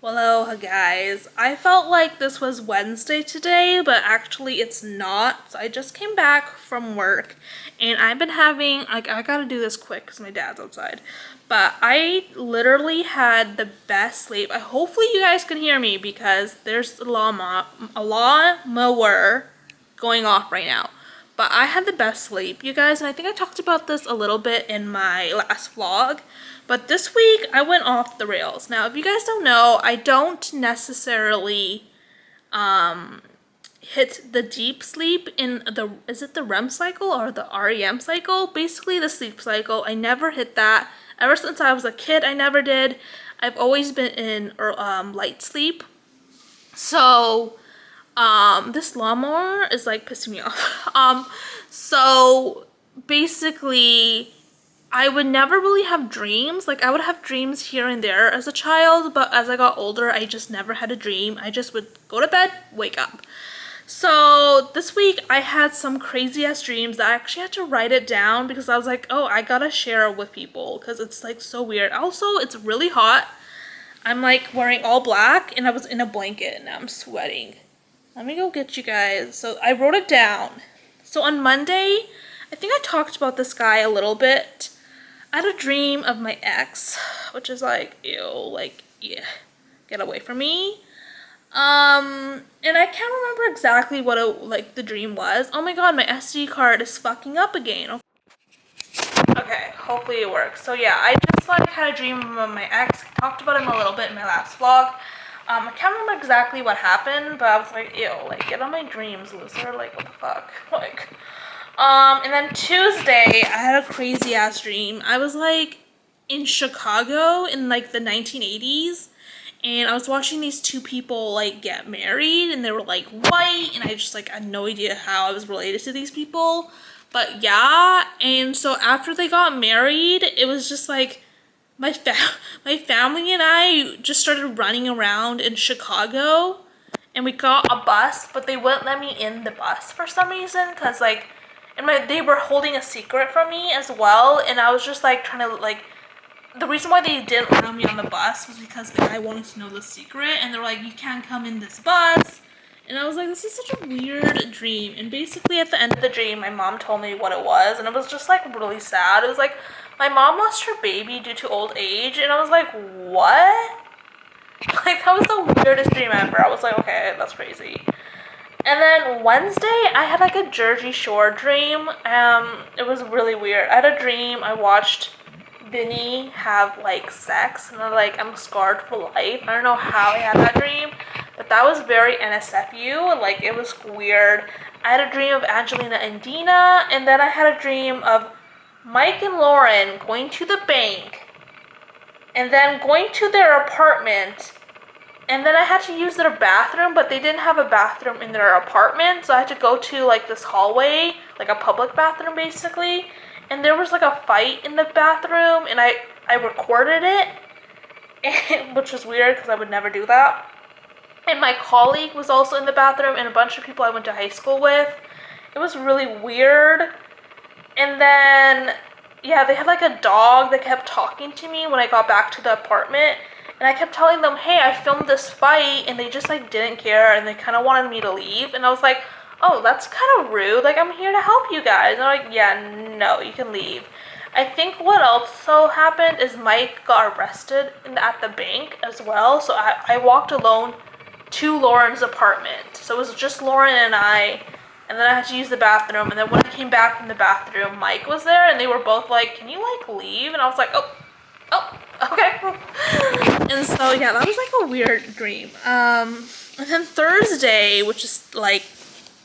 Hello guys, I felt like this was Wednesday today, but actually it's not. So I just came back from work and I've been having, like, I gotta do this quick because my dad's outside. But I literally had the best sleep. Hopefully you guys can hear me because there's a lawnmower going off right now. But I had the best sleep, you guys, and I think I talked about this a little bit in my last vlog. But this week, I went off the rails. Now, if you guys don't know, I don't necessarily hit the deep sleep in the, is it the REM cycle or the REM cycle? Basically, the sleep cycle. I never hit that. Ever since I was a kid, I never did. I've always been in light sleep. So, this lawnmower is like pissing me off. So basically, I would never really have dreams. Like, I would have dreams here and there as a child, but as I got older, I just never had a dream. I just would go to bed, wake up. So this week I had some crazy ass dreams that I actually had to write it down because I was like, oh, I gotta share it with people because it's like so weird. Also, it's really hot. I'm like wearing all black and I was in a blanket and I'm sweating. Let me go get you guys. So I wrote it down. So on Monday, I think I talked about this guy a little bit. I had a dream of my ex, which is like, ew, like, yeah, get away from me. And I can't remember exactly what the dream was. Oh my god, my SD card is fucking up again. Okay, hopefully it works. So yeah, I just like had a dream of my ex. I talked about him a little bit in my last vlog. I can't remember exactly what happened, but I was like, ew, like, get on my dreams, loser. Like, what the fuck? Like, and then Tuesday, I had a crazy ass dream. I was like in Chicago in like the 1980s, and I was watching these two people like get married, and they were like white, and I just like had no idea how I was related to these people. But yeah, and so after they got married, it was just like my family and I just started running around in Chicago, and we got a bus, but they wouldn't let me in the bus for some reason, because like, they were holding a secret from me as well, and I was just like trying to like, the reason why they didn't let me on the bus was because the guy wanted to know the secret, and they're like, you can't come in this bus. And I was like, this is such a weird dream. And basically at the end of the dream, my mom told me what it was, and it was just like really sad. It was like, my mom lost her baby due to old age, and I was like, what? Like, that was the weirdest dream ever. I was like, okay, that's crazy. And then Wednesday, I had like a Jersey Shore dream. It was really weird. I had a dream. I watched Vinny have like sex, and I'm scarred for life. I don't know how I had that dream, but that was very NSFU. Like, it was weird. I had a dream of Angelina and Dina, and then I had a dream of Mike and Lauren going to the bank, and then going to their apartment. And then I had to use their bathroom, but they didn't have a bathroom in their apartment, so I had to go to like this hallway, like a public bathroom basically. And there was like a fight in the bathroom, and I recorded it, and, which was weird because I would never do that. And my colleague was also in the bathroom, and a bunch of people I went to high school with. It was really weird. And then, yeah, they had like a dog that kept talking to me when I got back to the apartment. And I kept telling them, hey, I filmed this fight, and they just like didn't care, and they kind of wanted me to leave. And I was like, oh, that's kind of rude. Like, I'm here to help you guys. And they're like, yeah, no, you can leave. I think what also happened is Mike got arrested at the bank as well. So I walked alone to Lauren's apartment. So it was just Lauren and I. And then I had to use the bathroom. And then when I came back from the bathroom, Mike was there, and they were both like, can you like leave? And I was like, oh, okay. And so yeah, that was like a weird dream. And then Thursday, which is like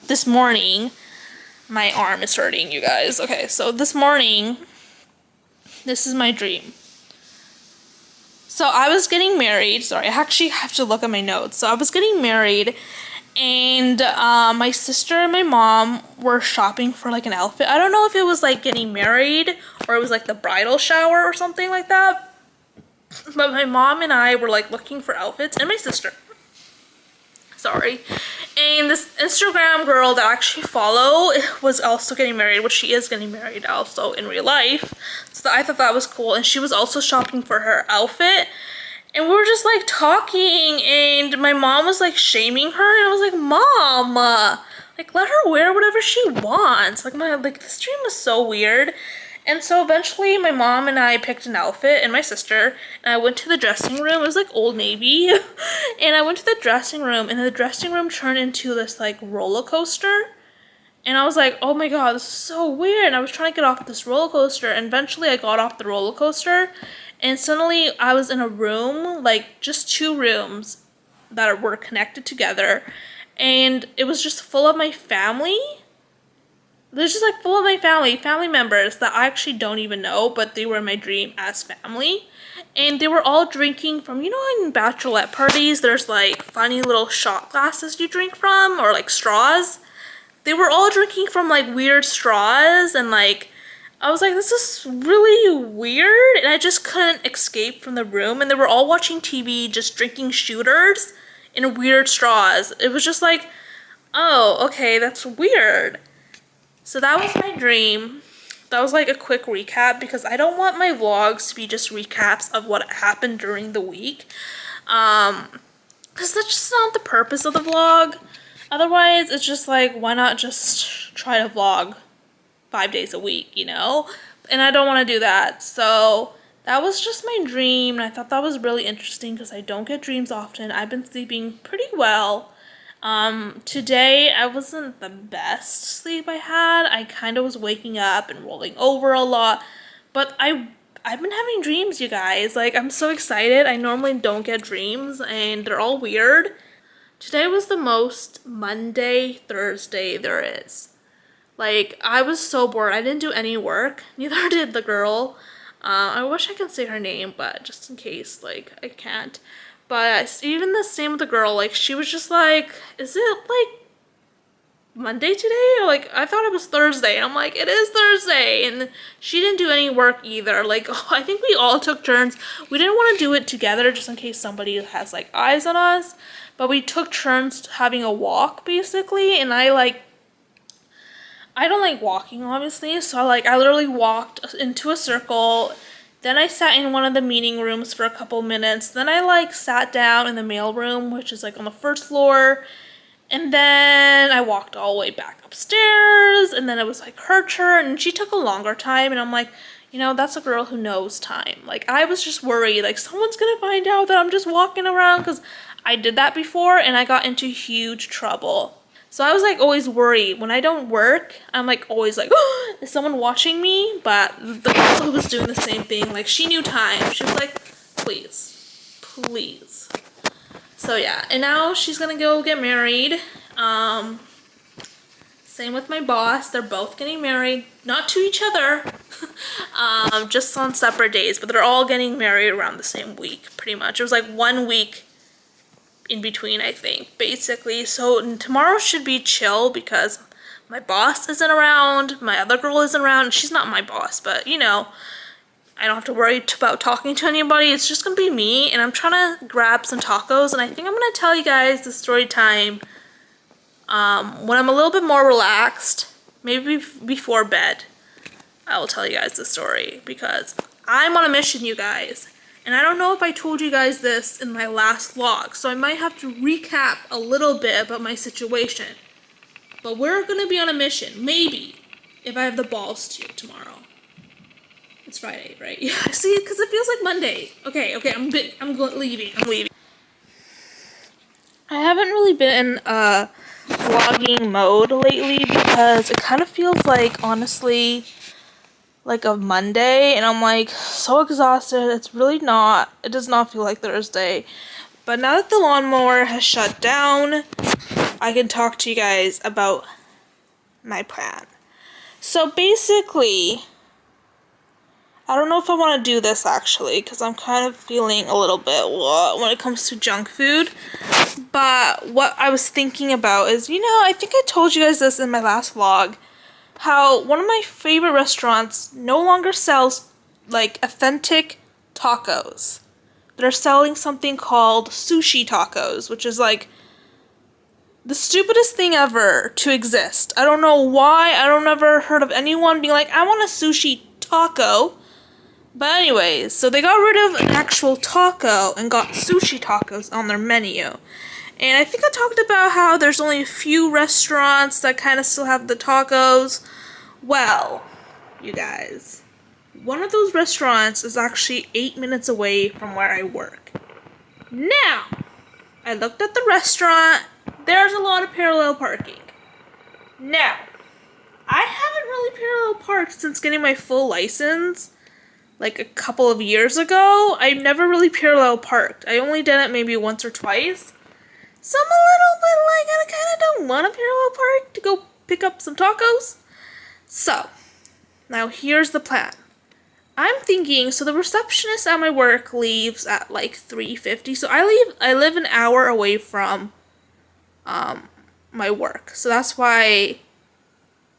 this morning, my arm is hurting, you guys. Okay, so this morning, this is my dream. So I was getting married. Sorry, I actually have to look at my notes. So I was getting married, and my sister and my mom were shopping for like an outfit. I don't know if it was like getting married or it was like the bridal shower or something like that. But my mom and I were like looking for outfits, and my sister. Sorry. And this Instagram girl that I actually follow was also getting married, which she is getting married also in real life. So I thought that was cool. And she was also shopping for her outfit. And we were just like talking, and my mom was like shaming her, and I was like, Mom, like let her wear whatever she wants. Like this dream was so weird. And so eventually my mom and I picked an outfit, and my sister, and I went to the dressing room. It was like Old Navy. And I went to the dressing room, and the dressing room turned into this like roller coaster. And I was like, oh my god, this is so weird. And I was trying to get off this roller coaster, and eventually I got off the roller coaster, and suddenly I was in a room, like just two rooms that were connected together, and it was just full of my family. There's just like full of my family members that I actually don't even know, but they were in my dream as family. And they were all drinking from, you know, in bachelorette parties, there's like funny little shot glasses you drink from, or like straws. They were all drinking from like weird straws, and like, I was like, this is really weird, and I just couldn't escape from the room, and they were all watching TV, just drinking shooters in weird straws. It was just like, oh, okay, that's weird. So that was my dream. That was like a quick recap, because I don't want my vlogs to be just recaps of what happened during the week. Because that's just not the purpose of the vlog. Otherwise, it's just like, why not just try to vlog 5 days a week, you know? And I don't want to do that. So that was just my dream, and I thought that was really interesting because I don't get dreams often. I've been sleeping pretty well. Today I wasn't the best sleep I had. I kind of was waking up and rolling over a lot, but I've been having dreams, you guys. Like, I'm so excited. I normally don't get dreams, and they're all weird. Today was the most Monday Thursday there is. Like, I was so bored. I didn't do any work. Neither did the girl. I wish I could say her name, but just in case, like, I can't. But even the same with the girl, like, she was just like, is it like Monday today? Or like, I thought it was Thursday. And I'm like, it is Thursday. And she didn't do any work either. Like, oh, I think we all took turns. We didn't want to do it together just in case somebody has like eyes on us. But we took turns having a walk basically. And I don't like walking, obviously. So I literally walked into a circle. Then I sat in one of the meeting rooms for a couple minutes. Then I like sat down in the mail room, which is like on the first floor. And then I walked all the way back upstairs. And then it was like her turn, and she took a longer time. And I'm like, you know, that's a girl who knows time. Like, I was just worried, like, someone's gonna find out that I'm just walking around, because I did that before and I got into huge trouble. So I was like always worried. When I don't work, I'm like always like, oh, is someone watching me? But the girl who was doing the same thing, like, she knew time. She was like, please, please. So yeah, and now she's gonna go get married. Same with my boss. They're both getting married, not to each other, just on separate days, but they're all getting married around the same week, pretty much. It was like 1 week in between, I think, basically. So tomorrow should be chill because my boss isn't around, my other girl isn't around. She's not my boss, but you know, I don't have to worry about talking to anybody. It's just gonna be me, and I'm trying to grab some tacos, and I think I'm gonna tell you guys the story time when I'm a little bit more relaxed, maybe before bed. I will tell you guys the story because I'm on a mission, you guys. And I don't know if I told you guys this in my last vlog, so I might have to recap a little bit about my situation. But we're gonna be on a mission, maybe, if I have the balls to tomorrow. It's Friday, right? Yeah, see, because it feels like Monday. Okay, I'm leaving. I haven't really been in vlogging mode lately because it kind of feels like, honestly, like a Monday, and I'm like so exhausted. It does not feel like Thursday. But now that the lawnmower has shut down, I can talk to you guys about my plan. So basically, I don't know if I want to do this actually, because I'm kind of feeling a little bit when it comes to junk food. But what I was thinking about is, you know, I think I told you guys this in my last vlog, how one of my favorite restaurants no longer sells like authentic tacos. They're selling something called sushi tacos, which is like the stupidest thing ever to exist. I don't know why. I don't ever heard of anyone being like, I want a sushi taco. But anyways, so they got rid of an actual taco and got sushi tacos on their menu. And I think I talked about how there's only a few restaurants that kind of still have the tacos. Well, you guys, one of those restaurants is actually 8 minutes away from where I work. Now, I looked at the restaurant. There's a lot of parallel parking. Now, I haven't really parallel parked since getting my full license, like a couple of years ago. I've never really parallel parked. I only did it maybe once or twice. So I'm a little bit like, I kind of don't want to parallel park to go pick up some tacos. So, now here's the plan. I'm thinking, so the receptionist at my work leaves at like 3:50. So I live an hour away from my work. So that's why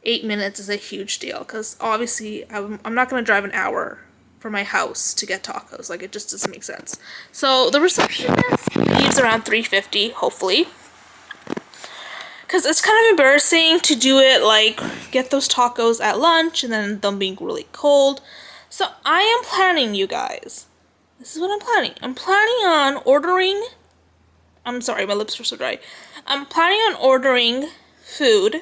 8 minutes is a huge deal, because obviously I'm not going to drive an hour from my house to get tacos. Like, it just doesn't make sense. So the receptionist leaves around 3:50, hopefully, because it's kind of embarrassing to do it, like, get those tacos at lunch and then them being really cold. So I am planning, you guys. This is what I'm planning. I'm planning on ordering, I'm sorry, my lips are so dry. I'm planning on ordering food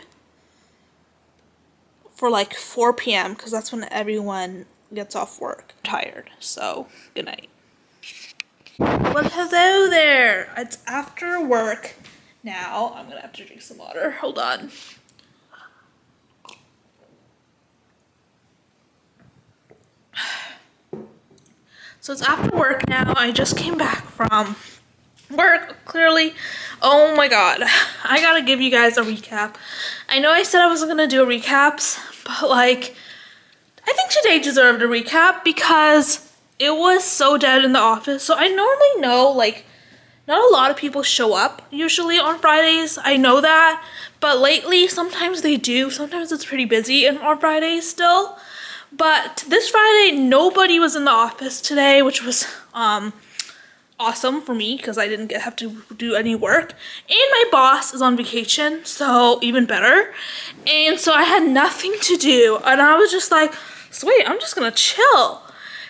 for like 4 p.m. because that's when everyone gets off work. I'm tired, so good night. Well, hello there. It's after work now. I'm gonna have to drink some water. Hold on. So it's after work now. I just came back from work, clearly. Oh my god. I gotta give you guys a recap. I know I said I wasn't gonna do recaps, but like, I think today deserved a recap because it was so dead in the office. So I normally know, like, not a lot of people show up usually on Fridays. I know that. But lately, sometimes they do. Sometimes it's pretty busy on Fridays still. But this Friday, nobody was in the office today, which was awesome for me because I didn't have to do any work. And my boss is on vacation, so even better. And so I had nothing to do. And I was just like, sweet, I'm just gonna chill.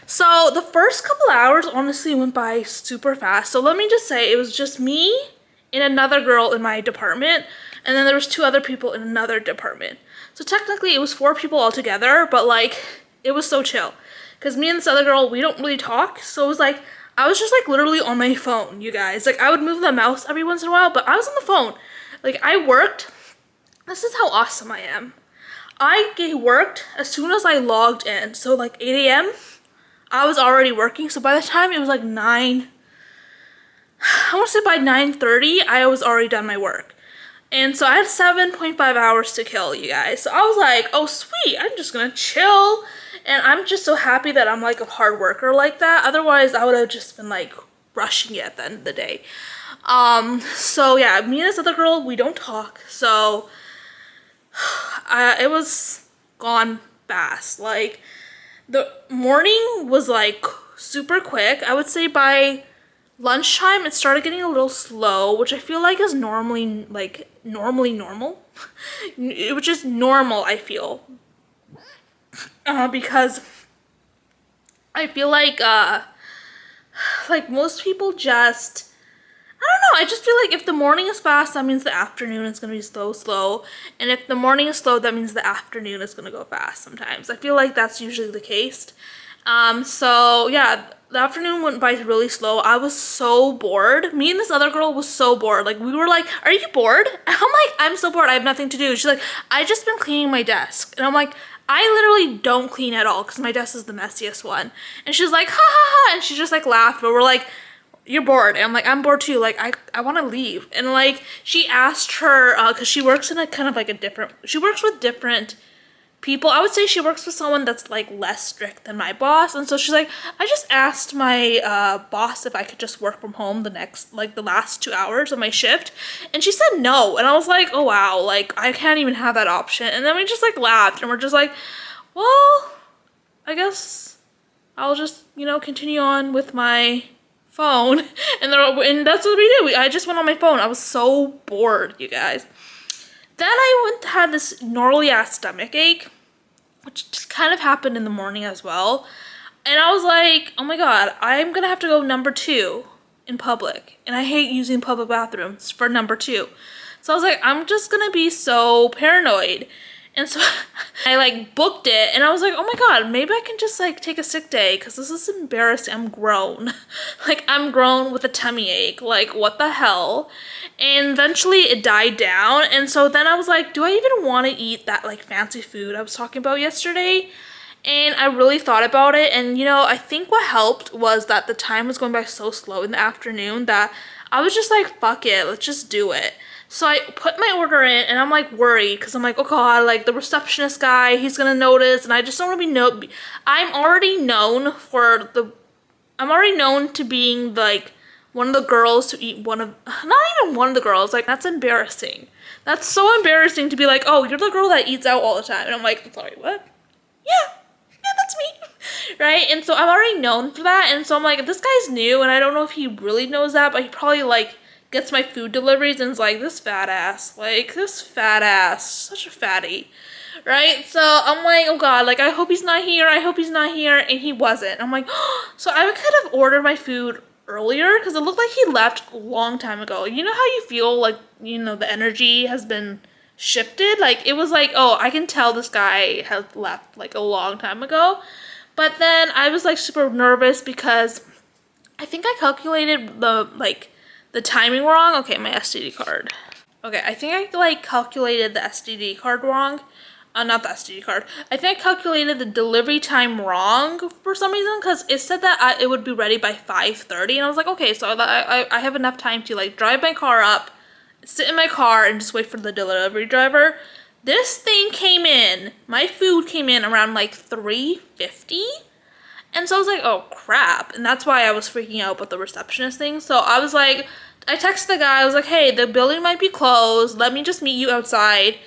So the first couple hours honestly went by super fast. So let me just say, it was just me and another girl in my department, and then there was 2 other people in another department. So technically it was 4 people altogether, but like, it was so chill. Because me and this other girl, we don't really talk. So it was like, I was just like literally on my phone, you guys. Like, I would move the mouse every once in a while, but I was on the phone. Like, I worked. This is how awesome I am. I worked as soon as I logged in. So like 8 a.m. I was already working. So by the time it was like 9, I want to say by 9:30, I was already done my work. And so I had 7.5 hours to kill, you guys. So I was like, oh sweet, I'm just gonna chill. And I'm just so happy that I'm like a hard worker like that. Otherwise, I would have just been like rushing it at the end of the day. So yeah, me and this other girl, we don't talk. So it was gone fast. Like, the morning was like super quick. I would say by lunchtime it started getting a little slow, which I feel like is normally normal. Which is normal, I feel. Because I feel like most people just, I don't know, I just feel like if the morning is fast, that means the afternoon is going to be slow. And if the morning is slow, that means the afternoon is going to go fast sometimes. I feel like that's usually the case. So yeah, the afternoon went by really slow. I was so bored. Me and this other girl was so bored. Like, we were like, are you bored? And I'm like, I'm so bored. I have nothing to do. She's like, I just been cleaning my desk. And I'm like, I literally don't clean at all because my desk is the messiest one. And she's like, ha ha ha. And she just like laughed. But we're like, you're bored. And I'm like, I'm bored too. Like, I want to leave. And like, she asked her, because she works in a kind of like she works with different people. I would say she works with someone that's like less strict than my boss. And so she's like, I just asked my boss if I could just work from home the last 2 hours of my shift. And she said no. And I was like, oh wow, like I can't even have that option. And then we just like laughed and we're just like, well, I guess I'll just, continue on with my phone. And that's what we did. I just went on my phone. I was so bored, you guys. Then I had this gnarly ass stomach ache, which just kind of happened in the morning as well. And I was like, oh my god, I'm gonna have to go number 2 in public. And I hate using public bathrooms for number 2. So I was like, I'm just gonna be so paranoid. And so I like booked it and I was like, oh my god, maybe I can just like take a sick day because this is embarrassing. I'm grown. Like I'm grown with a tummy ache. Like what the hell? And eventually it died down. And so then I was like, do I even want to eat that like fancy food I was talking about yesterday? And I really thought about it, and you know, I think what helped was that the time was going by so slow in the afternoon that I was just like, fuck it, let's just do it. So I put my order in, and I'm like worried because I'm like, oh god, like the receptionist guy, he's gonna notice, and I just don't want to be I'm already known for I'm already known to being like one of the girls to eat not even one of the girls, like that's embarrassing. That's so embarrassing to be like, oh, you're the girl that eats out all the time, and I'm like, sorry, what? Yeah. Yeah, that's me. Right? And so I'm already known for that. And so I'm like, this guy's new and I don't know if he really knows that, but he probably like gets my food deliveries and is like, this fat ass, such a fatty. Right? So I'm like, oh god, like I hope he's not here. I hope he's not here. And he wasn't. I'm like, oh. So I could have ordered my food earlier because it looked like he left a long time ago. You know how you feel like, you know, the energy has been shifted? Like it was like, oh, I can tell this guy has left like a long time ago. But then I was like super nervous because I think I calculated the timing wrong. Okay, my STD card. Okay, I think I like calculated the STD card wrong. Not the STD card. I think I calculated the delivery time wrong for some reason because it said that it would be ready by 5:30, and I was like, okay, so I have enough time to like drive my car up, sit in my car, and just wait for the delivery driver. This thing came in, my food came in around like 3:50, and so I was like, oh crap, and that's why I was freaking out about the receptionist thing. So I was like, I texted the guy, I was like, hey, the building might be closed, let me just meet you outside.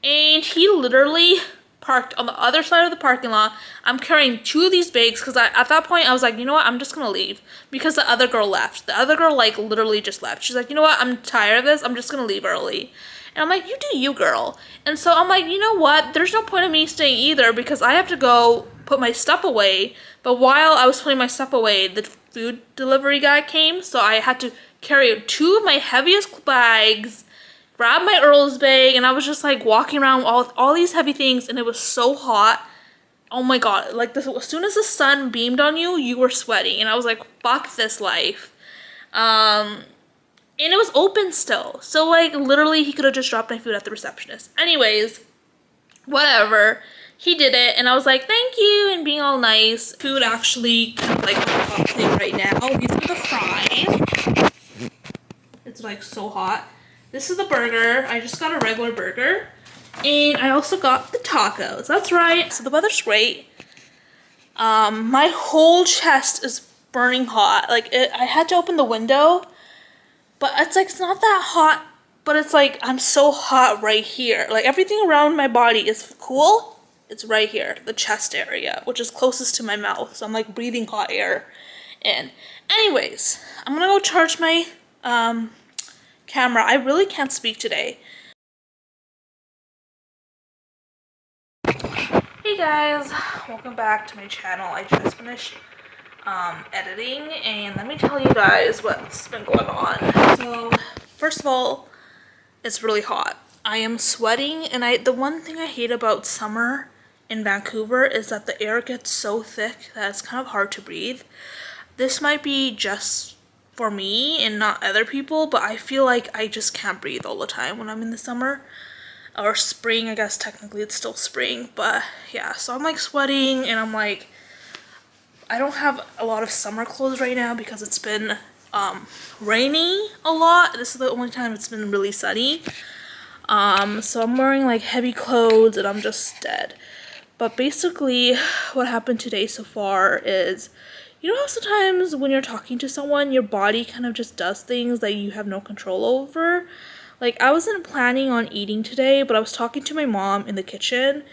And he literally parked on the other side of the parking lot. I'm carrying 2 of these bags because at that point I was like, you know what, I'm just gonna leave because the other girl left. The other girl like literally just left. She's like, you know what, I'm tired of this, I'm just gonna leave early. And I'm like, you do you, girl. And so I'm like, you know what, there's no point in me staying either because I have to go put my stuff away. But while I was putting my stuff away, the food delivery guy came, so I had to carry 2 of my heaviest bags, grab my Earl's bag, and I was just like walking around with all these heavy things, and it was so hot. Oh my god, like this, as soon as the sun beamed on you, you were sweating, and I was like, fuck this life. And it was open still, so like literally he could have just dropped my food at the receptionist. Anyways, whatever, he did it, and I was like, thank you, and being all nice. Food actually kind of like hot plate right now. These are the fries. It's like so hot. This is the burger. I just got a regular burger. And I also got the tacos. That's right. So the weather's great. My whole chest is burning hot. Like I had to open the window, but it's like, it's not that hot, but it's like, I'm so hot right here. Like everything around my body is cool. It's right here, the chest area, which is closest to my mouth. So I'm like breathing hot air in. Anyways, I'm gonna go charge my, camera. I really can't speak today. Hey guys, welcome back to my channel. I just finished editing, and let me tell you guys what's been going on. So first of all, it's really hot. I am sweating, and the one thing I hate about summer in Vancouver is that the air gets so thick that it's kind of hard to breathe. This might be just for me and not other people, but I feel like I just can't breathe all the time when I'm in the summer or spring. I guess technically it's still spring, but yeah, so I'm like sweating, and I'm like, I don't have a lot of summer clothes right now because it's been rainy a lot. This is the only time it's been really sunny, so I'm wearing like heavy clothes and I'm just dead. But basically what happened today so far is, you know how sometimes when you're talking to someone, your body kind of just does things that you have no control over? Like, I wasn't planning on eating today, but I was talking to my mom in the kitchen.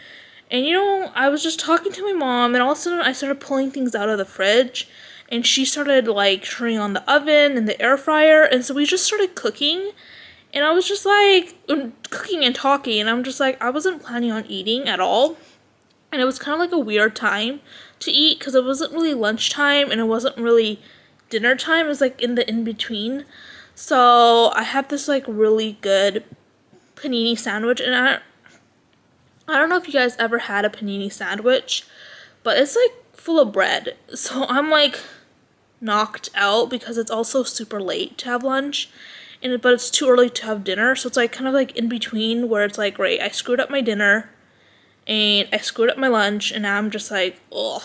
And, you know, I was just talking to my mom, and all of a sudden I started pulling things out of the fridge. And she started, like, turning on the oven and the air fryer. And so we just started cooking. And I was just, like, cooking and talking. And I'm just, like, I wasn't planning on eating at all. And it was kind of like a weird time to eat because it wasn't really lunchtime and it wasn't really dinner time. It was like in the in-between. So I had this like really good panini sandwich, and I don't know if you guys ever had a panini sandwich, but it's like full of bread. So I'm like knocked out because it's also super late to have lunch, but it's too early to have dinner. So it's like kind of like in between where it's like, great, I screwed up my dinner and I screwed up my lunch, and now I'm just like, ugh,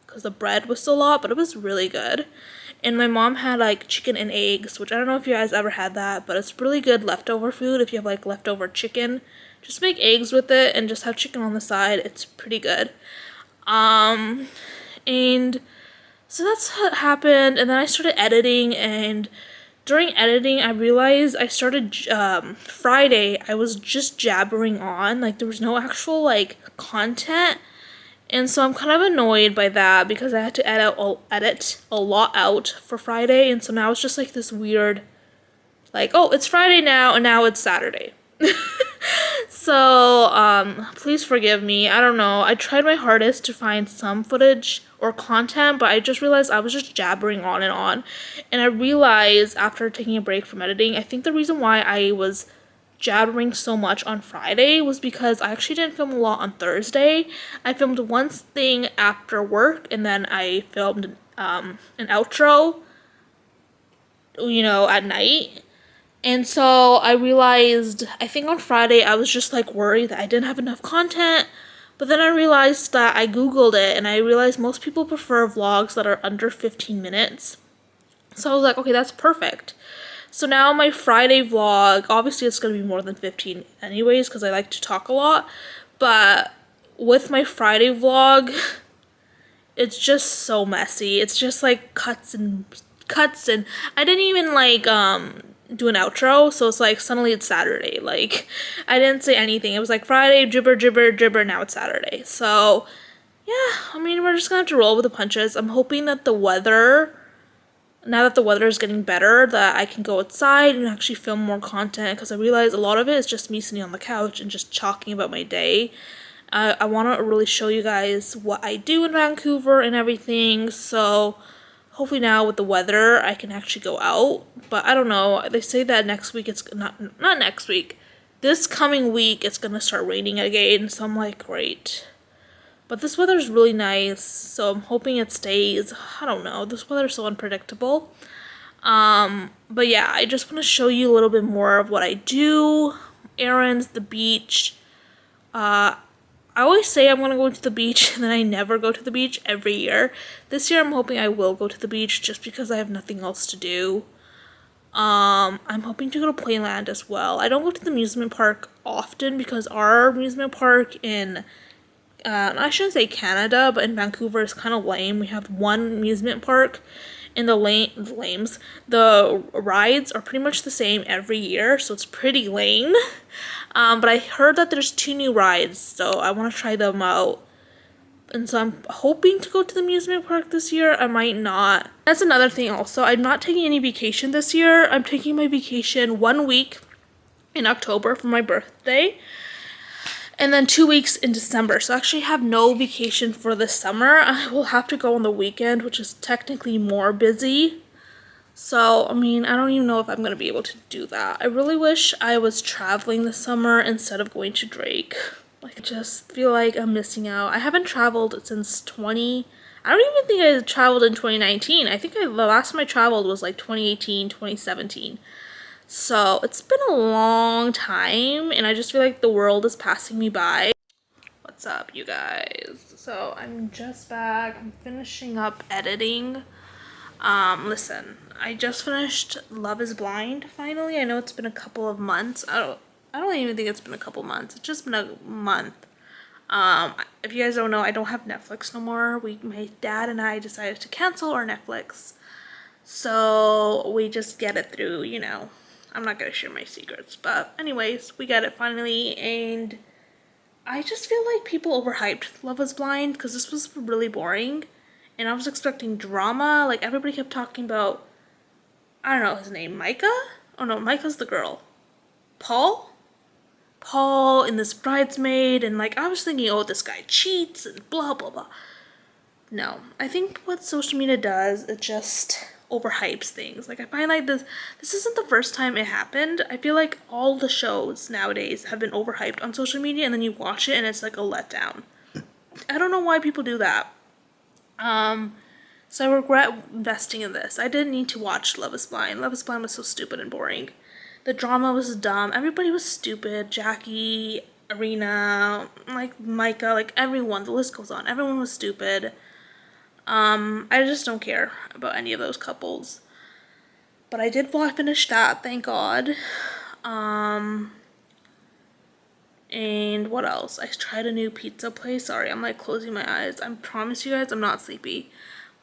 because the bread was still a lot, but it was really good. And my mom had like chicken and eggs, which I don't know if you guys ever had that, but it's really good leftover food. If you have like leftover chicken, just make eggs with it and just have chicken on the side. It's pretty good. And so that's what happened. And then I started editing, and during editing, I realized I started, Friday, I was just jabbering on. Like, there was no actual, like, content. And so I'm kind of annoyed by that because I had to edit a lot out for Friday. And so now it's just, like, this weird, like, oh, it's Friday now, and now it's Saturday. So, please forgive me. I don't know. I tried my hardest to find some footage or content, but I just realized I was just jabbering on and on. And I realized after taking a break from editing, I think the reason why I was jabbering so much on Friday was because I actually didn't film a lot on Thursday. I filmed one thing after work, and then I filmed an outro, at night. And so I realized, I think on Friday, I was just like worried that I didn't have enough content. But then I realized that I Googled it, and I realized most people prefer vlogs that are under 15 minutes. So I was like, okay, that's perfect. So now my Friday vlog, obviously it's going to be more than 15 anyways, because I like to talk a lot. But with my Friday vlog, it's just so messy. It's just like cuts, and I didn't even like, do an outro, so it's like suddenly it's Saturday. Like, I didn't say anything. It was like Friday, gibber, now it's Saturday. So yeah, I mean, we're just gonna have to roll with the punches. I'm hoping that now that the weather is getting better, that I can go outside and actually film more content, because I realize a lot of it is just me sitting on the couch and just talking about my day. I want to really show you guys what I do in Vancouver and everything, so hopefully now with the weather, I can actually go out. But I don't know. They say that next week, it's not next week. This coming week, it's going to start raining again. So I'm like, great. But this weather is really nice. So I'm hoping it stays. I don't know. This weather is so unpredictable. But yeah, I just want to show you a little bit more of what I do. Errands, the beach. I always say I'm going to go to the beach, and then I never go to the beach every year. This year I'm hoping I will go to the beach just because I have nothing else to do. I'm hoping to go to Playland as well. I don't go to the amusement park often because our amusement park in, I shouldn't say Canada, but in Vancouver is kind of lame. We have one amusement park, and the rides are pretty much the same every year, so it's pretty lame. But I heard that there's 2 new rides, so I want to try them out. And so I'm hoping to go to the amusement park this year. I might not. That's another thing also. I'm not taking any vacation this year. I'm taking my vacation 1 week in October for my birthday, and then 2 weeks in December. So I actually have no vacation for this summer. I will have to go on the weekend, which is technically more busy. So, I mean, I don't even know if I'm going to be able to do that. I really wish I was traveling this summer instead of going to Drake. Like, I just feel like I'm missing out. I haven't traveled since I don't even think I traveled in 2019. I think the last time I traveled was like 2018, 2017. So, it's been a long time, and I just feel like the world is passing me by. What's up, you guys? So, I'm just back. I'm finishing up editing. Listen, I just finished Love is Blind, finally. I know it's been a couple of months. I don't even think it's been a couple months. It's just been a month. If you guys don't know, I don't have Netflix no more. My dad and I decided to cancel our Netflix. So we just get it through, I'm not gonna share my secrets. But anyways, we got it finally, and I just feel like people overhyped Love is Blind because this was really boring. And I was expecting drama. Like, everybody kept talking about, I don't know his name, Micah? Oh no, Micah's the girl. Paul? Paul and this bridesmaid, and like I was thinking, oh, this guy cheats and blah blah blah. No, I think what social media does, it just overhypes things. Like I find like this isn't the first time it happened. I feel like all the shows nowadays have been overhyped on social media, and then you watch it and it's like a letdown. I don't know why people do that. So I regret investing in this. I didn't need to watch Love is Blind. Love is Blind was so stupid and boring. The drama was dumb. Everybody was stupid. Jackie, Arena, like Micah, like everyone. The list goes on. Everyone was stupid. I just don't care about any of those couples. But I did finish that, thank God. And what else? I tried a new pizza place. Sorry, I'm like closing my eyes. I promise you guys I'm not sleepy.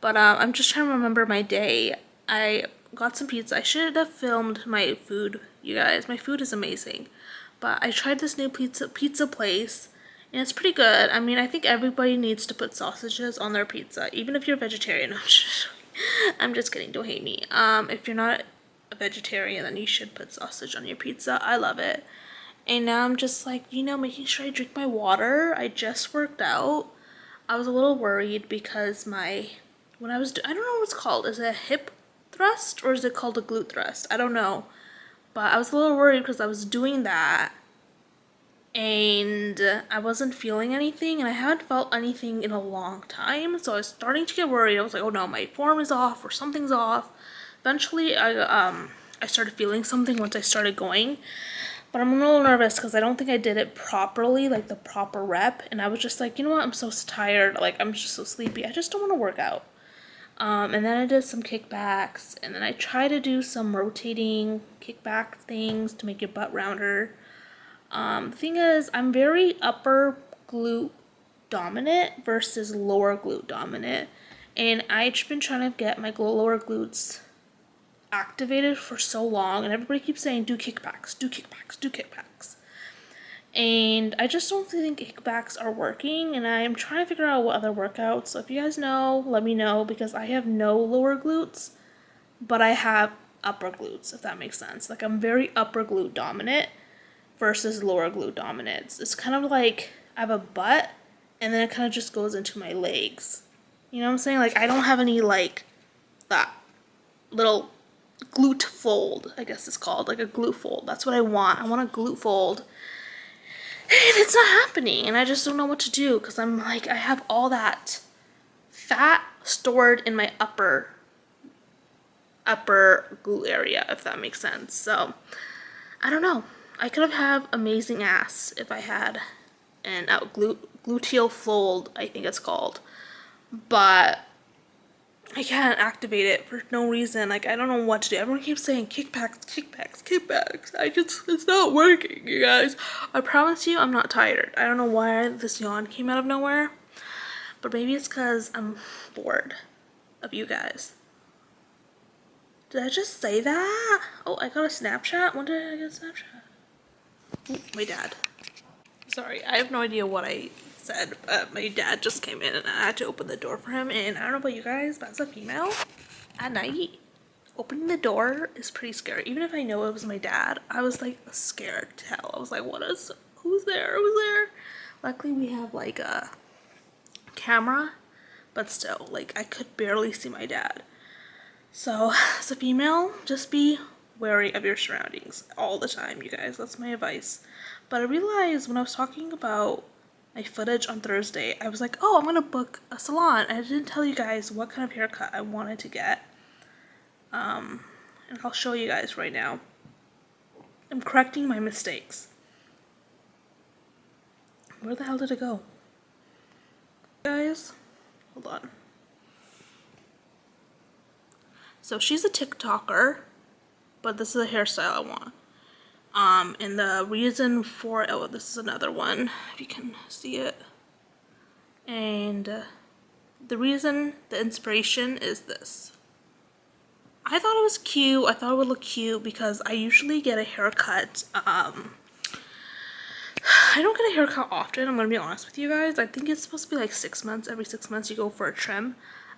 But I'm just trying to remember my day. I got some pizza. I should have filmed my food, you guys. My food is amazing. But I tried this new pizza place, and it's pretty good. I mean, I think everybody needs to put sausages on their pizza, even if you're a vegetarian. I'm just kidding. Don't hate me. If you're not a vegetarian, then you should put sausage on your pizza. I love it. And now I'm just like, making sure I drink my water. I just worked out. I was a little worried because when I don't know what it's called. Is it a hip thrust or is it called a glute thrust? I don't know. But I was a little worried because I was doing that and I wasn't feeling anything, and I haven't felt anything in a long time. So I was starting to get worried. I was like, oh no, my form is off or something's off. Eventually, I started feeling something once I started going. But I'm a little nervous because I don't think I did it properly, like the proper rep. And I was just like, you know what, I'm so tired. Like, I'm just so sleepy. I just don't want to work out. And then I did some kickbacks. And then I tried to do some rotating kickback things to make your butt rounder. The thing is, I'm very upper glute dominant versus lower glute dominant. And I've been trying to get my lower glutes activated for so long, and everybody keeps saying do kickbacks, do kickbacks, do kickbacks, and I just don't think kickbacks are working, and I'm trying to figure out what other workouts. So if you guys know, let me know, because I have no lower glutes, but I have upper glutes, if that makes sense. Like I'm very upper glute dominant versus lower glute dominant. It's kind of like I have a butt and then it kind of just goes into my legs, you know what I'm saying? Like I don't have any like that little glute fold, I guess it's called, like a glute fold. That's what I want. I want a glute fold. And it's not happening, and I just don't know what to do because I'm like, I have all that fat stored in my upper glute area, if that makes sense. So, I don't know. I could have amazing ass if I had an gluteal fold, I think it's called. But I can't activate it for no reason. Like, I don't know what to do. Everyone keeps saying kickbacks, kickbacks, kickbacks. It's not working, you guys. I promise you, I'm not tired. I don't know why this yawn came out of nowhere. But maybe it's because I'm bored of you guys. Did I just say that? Oh, I got a Snapchat? When did I get a Snapchat? Ooh, my dad. Sorry, I have no idea what I said, but my dad just came in and I had to open the door for him. And I don't know about you guys, but as a female, at night, opening the door is pretty scary. Even if I know it was my dad, I was like scared to hell. I was like, who's there? Who's there? Luckily, we have like a camera, but still, like I could barely see my dad. So, as a female, just be wary of your surroundings all the time, you guys. That's my advice. But I realized when I was talking about my footage on Thursday, I was like, oh, I'm gonna book a salon. I didn't tell you guys what kind of haircut I wanted to get. And I'll show you guys right now. I'm correcting my mistakes. Where the hell did it go? Guys, hold on. So she's a TikToker, but this is a hairstyle I want. And the reason for, oh, this is another one, if you can see it. And the inspiration is this. I thought it was cute. I thought it would look cute because I usually get a haircut. I don't get a haircut often, I'm gonna be honest with you guys. I think it's supposed to be like 6 months. Every 6 months you go for a trim.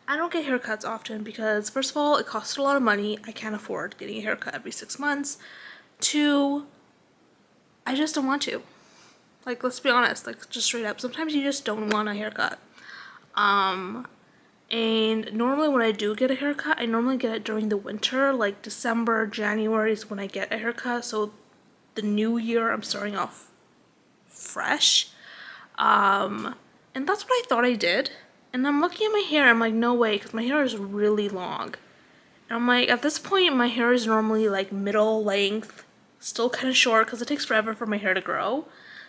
I don't get haircuts often because, first of all, it costs a lot of money. I can't afford getting a haircut every 6 months. 2, I just don't want to. Like, let's be honest, like, just straight up. Sometimes you just don't want a haircut. And normally when I do get a haircut, I normally get it during the winter, like December, January is when I get a haircut. So the new year, I'm starting off fresh. And that's what I thought I did. And I'm looking at my hair, I'm like, no way, because my hair is really long. And I'm like, at this point, my hair is normally like middle length, still kind of short because it takes forever for my hair to grow.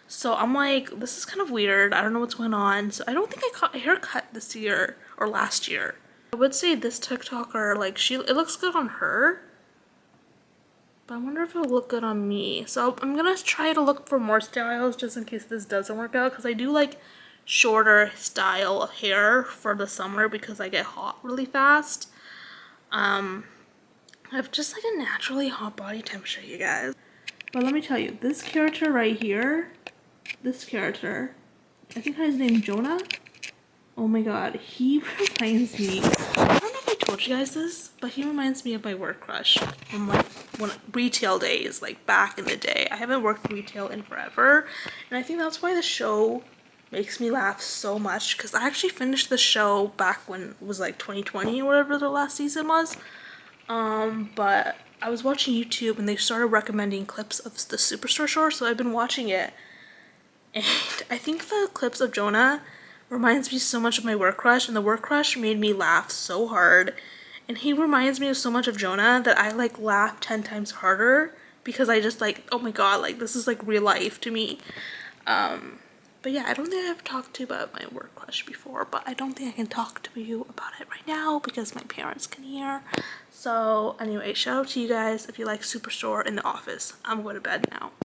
So I'm like, this is kind of weird. I don't know what's going on. So I don't think I got a haircut this year or last year. I would say this TikToker, like it looks good on her. But I wonder if it'll look good on me. So I'm gonna try to look for more styles just in case this doesn't work out. Because I do like shorter style hair for the summer because I get hot really fast. I have just like a naturally hot body temperature, you guys. But let me tell you, this character right here, this character, I think his name Jonah. Oh my god, he reminds me, I don't know if I told you guys this, but he reminds me of my work crush from like retail days, like back in the day. I haven't worked retail in forever, and I think that's why the show makes me laugh so much, because I actually finished the show back when it was like 2020 or whatever the last season was. But I was watching YouTube and they started recommending clips of the Superstore short, so I've been watching it. And I think the clips of Jonah reminds me so much of my work crush, and the work crush made me laugh so hard. And he reminds me of so much of Jonah that I like laugh 10 times harder because I just like, oh my god, like this is like real life to me. But yeah, I don't think I've talked to you about my work crush before, but I don't think I can talk to you about it right now because my parents can hear. So anyway, shout out to you guys if you like Superstore in The Office. I'm going to bed now.